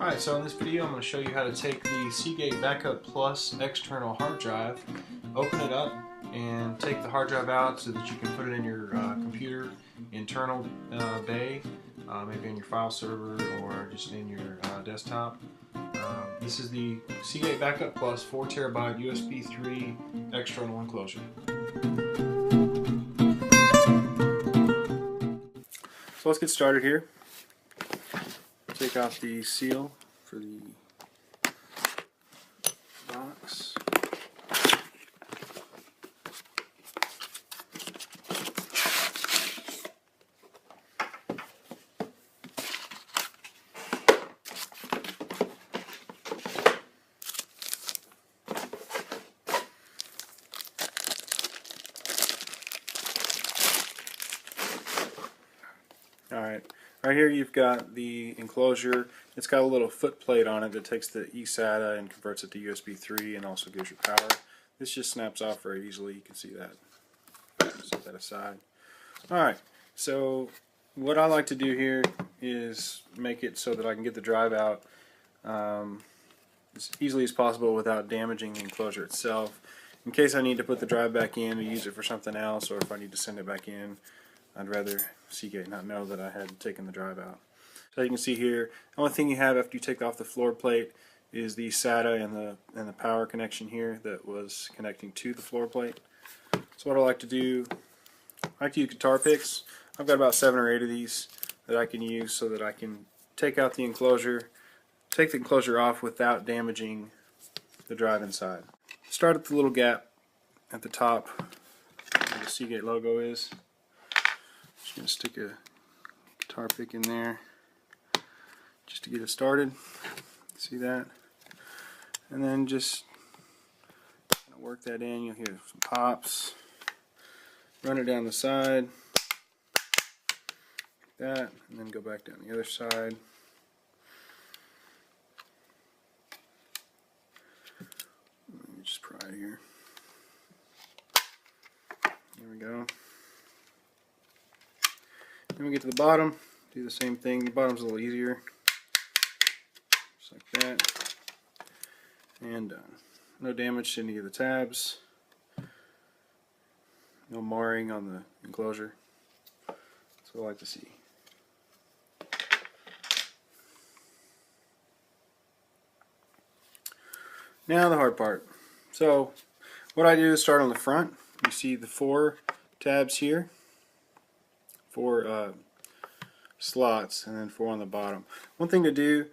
Alright, so in this video I'm going to show you how to take the Seagate Backup Plus external hard drive, open it up, and take the hard drive out so that you can put it in your computer internal bay, maybe in your file server or just in your desktop. This is the Seagate Backup Plus 4TB USB 3 external enclosure. So let's get started here. Take off the seal for the box. Alright, right here you've got the enclosure. It's got a little foot plate on it that takes the eSATA and converts it to USB 3 and also gives you power. This just snaps off very easily, you can see that. Set that aside. Alright, so what I like to do here is make it so that I can get the drive out as easily as possible without damaging the enclosure itself. In case I need to put the drive back in or use it for something else, or if I need to send it back in, I'd rather Seagate not know that I had taken the drive out. So you can see here, the only thing you have after you take off the floor plate is the SATA and the power connection here that was connecting to the floor plate. So what I like to do, I like to use guitar picks. I've got about 7 or 8 of these that I can use so that I can take out the enclosure, take the enclosure off without damaging the drive inside. Start at the little gap at the top where the Seagate logo is. Just going to stick a guitar pick in there just to get it started. See that? And then just kind of work that in. You'll hear some pops. Run it down the side, like that, and then go back down the other side. Let me just pry it here. There we go. Then we get to the bottom, do the same thing. The bottom's a little easier. Just like that. And done. No damage to any of the tabs. No marring on the enclosure. That's what I like to see. Now the hard part. So what I do is start on the front. You see the 4 tabs here. 4 slots and then 4 on the bottom. One thing to do,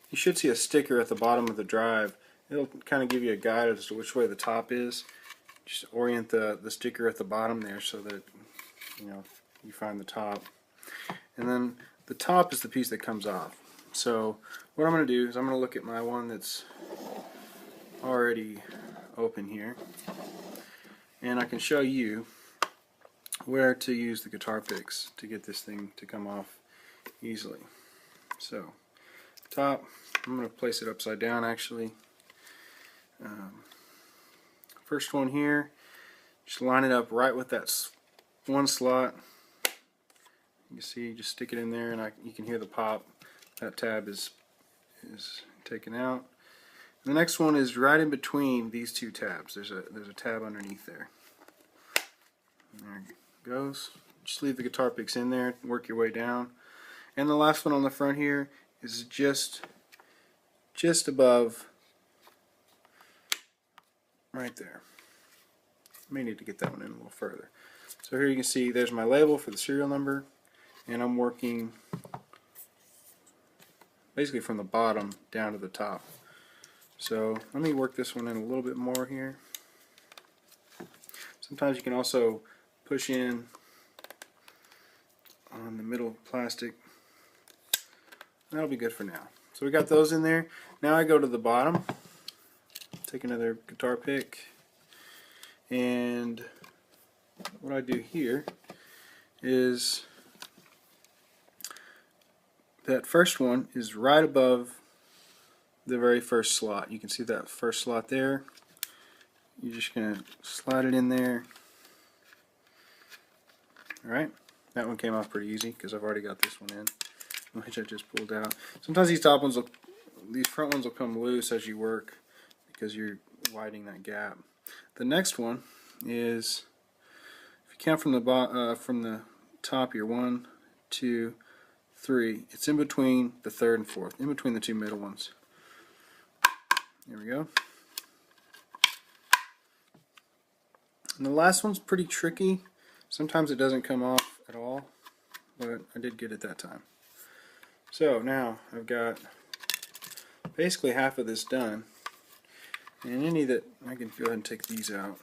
you should see a sticker at the bottom of the drive. It'll kind of give you a guide as to which way the top is. Just orient the sticker at the bottom there so that you find the top. And then the top is the piece that comes off. So what I'm going to do is I'm going to look at my one that's already open here, and I can show you where to use the guitar picks to get this thing to come off easily. So top, I'm going to place it upside down actually. First one here, just line it up right with that one slot. You can see, just stick it in there and you can hear the pop. That tab is taken out. And the next one is right in between these 2 tabs. There's a tab underneath there. And there it goes. Just leave the guitar picks in there, work your way down. And the last one on the front here is just above, right there. May need to get that one in a little further. So here you can see there's my label for the serial number, and I'm working basically from the bottom down to the top. So let me work this one in a little bit more here. Sometimes you can also push in on the middle plastic. That'll be good for now. So we got those in there. Now I go to the bottom, take another guitar pick, and what I do here is that first one is right above the very first slot. You can see that first slot there. You're just going to slide it in there. Alright, that one came off pretty easy because I've already got this one in, which I just pulled out. Sometimes these top ones look these front ones will come loose as you work because you're widening that gap. The next one is, if you count from the top here, 1, 2, 3. It's in between the third and fourth, in between the two middle ones. There we go. And the last one's pretty tricky. Sometimes it doesn't come off at all, but I did get it that time. So now I've got basically half of this done, and any that I can go ahead and take these out.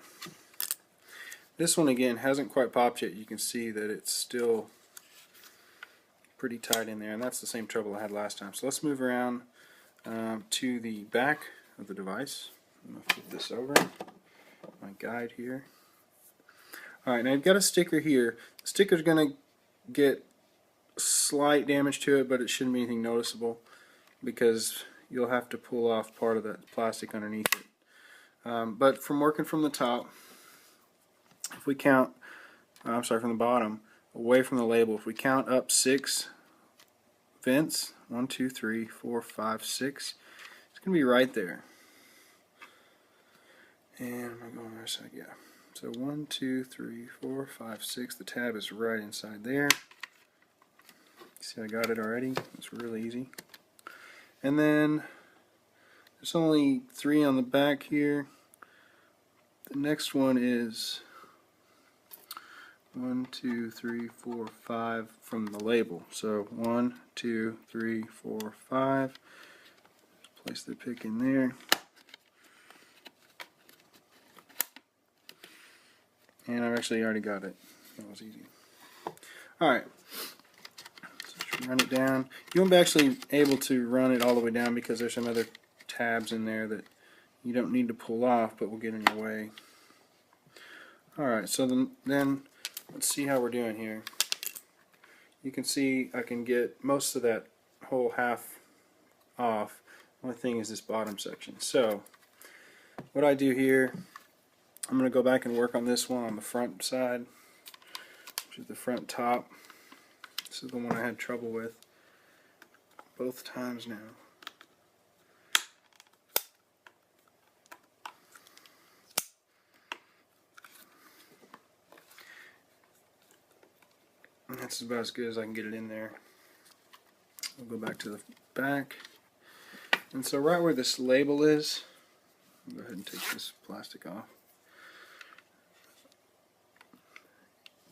This one again hasn't quite popped yet. You can see that it's still pretty tight in there, and that's the same trouble I had last time. So let's move around to the back of the device. I'm going to flip this over, my guide here. Alright, now I've got a sticker here. The sticker's going to get slight damage to it, but it shouldn't be anything noticeable because you'll have to pull off part of that plastic underneath it. But from working from the top, if we count, I'm sorry, from the bottom, away from the label, if we count up 6 vents, 1, 2, 3, 4, 5, 6, it's going to be right there. And am I going right side? Yeah. So 1, 2, 3, 4, 5, 6. The tab is right inside there. See, I got it already. It's really easy. And then there's only 3 on the back here. The next one is 1, 2, 3, 4, 5 from the label. So 1, 2, 3, 4, 5. Place the pick in there. And I've actually already got it. That was easy. Alright. So run it down. You won't be actually able to run it all the way down because there's some other tabs in there that you don't need to pull off but will get in your way. Alright, so then let's see how we're doing here. You can see I can get most of that whole half off. The only thing is this bottom section. So what I do here, I'm going to go back and work on this one on the front side, which is the front top. This is the one I had trouble with both times now. And that's about as good as I can get it in there. We'll go back to the back. And so right where this label is, I'll go ahead and take this plastic off.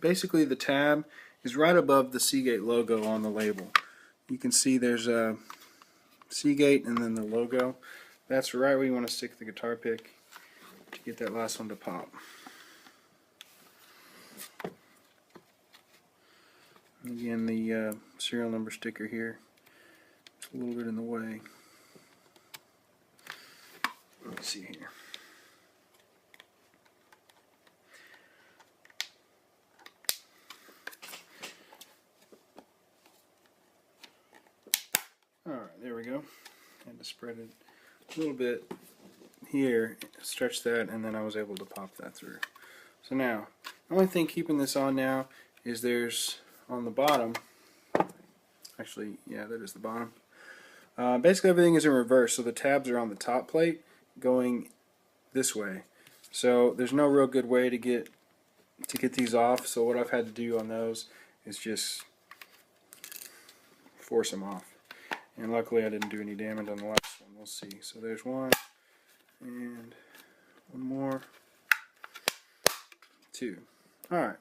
Basically the tab is right above the Seagate logo on the label. You can see there's a Seagate and then the logo. That's right where you want to stick the guitar pick to get that last one to pop. Again, the serial number sticker here, it's a little bit in the way. Let me see here. Alright, there we go. Had to spread it a little bit here, stretch that, and then I was able to pop that through. So now, the only thing keeping this on now is there's on the bottom, actually, yeah, that is the bottom. Basically everything is in reverse, so the tabs are on the top plate going this way. So there's no real good way to get these off, so what I've had to do on those is just force them off. And luckily I didn't do any damage on the last one. We'll see. So there's one, and one more, 2. Alright,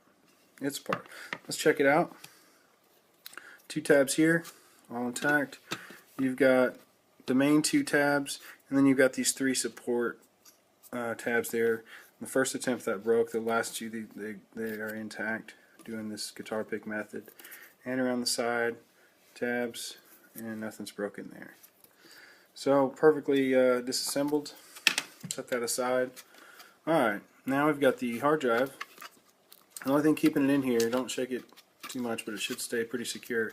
it's apart. Let's check it out. 2 tabs here, all intact. You've got the main 2 tabs, and then you've got these 3 support tabs there. The first attempt that broke, the last 2 they are intact, doing this guitar pick method. And around the side, tabs, and nothing's broken there. So perfectly disassembled. Set that aside. Alright, now we've got the hard drive. The only thing keeping it in here, don't shake it too much, but it should stay pretty secure.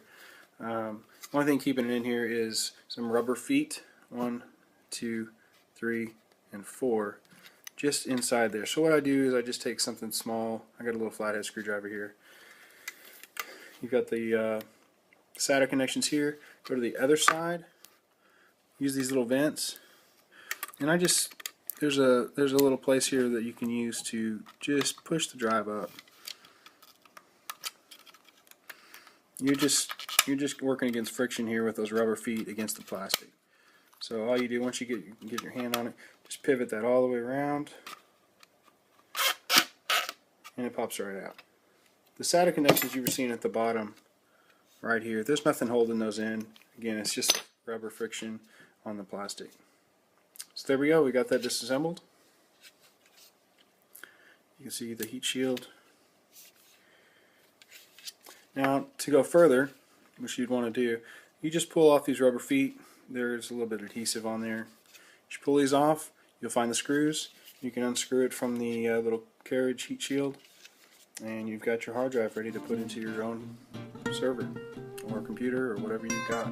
The only thing keeping it in here is some rubber feet, 1, 2, 3, and 4, just inside there. So what I do is I just take something small. I got a little flathead screwdriver here. You've got the SATA connections here. Go to the other side, use these little vents, and there's a little place here that you can use to just push the drive up. You're just working against friction here with those rubber feet against the plastic. So all you do, once you get your hand on it, just pivot that all the way around, and it pops right out. The SATA connections you were seeing at the bottom right here, there's nothing holding those in. Again, it's just rubber friction on the plastic. So there we go, we got that disassembled. You can see the heat shield. Now to go further, which you'd want to do, you just pull off these rubber feet. There's a little bit of adhesive on there. You pull these off, you'll find the screws. You can unscrew it from the little carriage heat shield, and you've got your hard drive ready to put into your own server or computer or whatever you've got.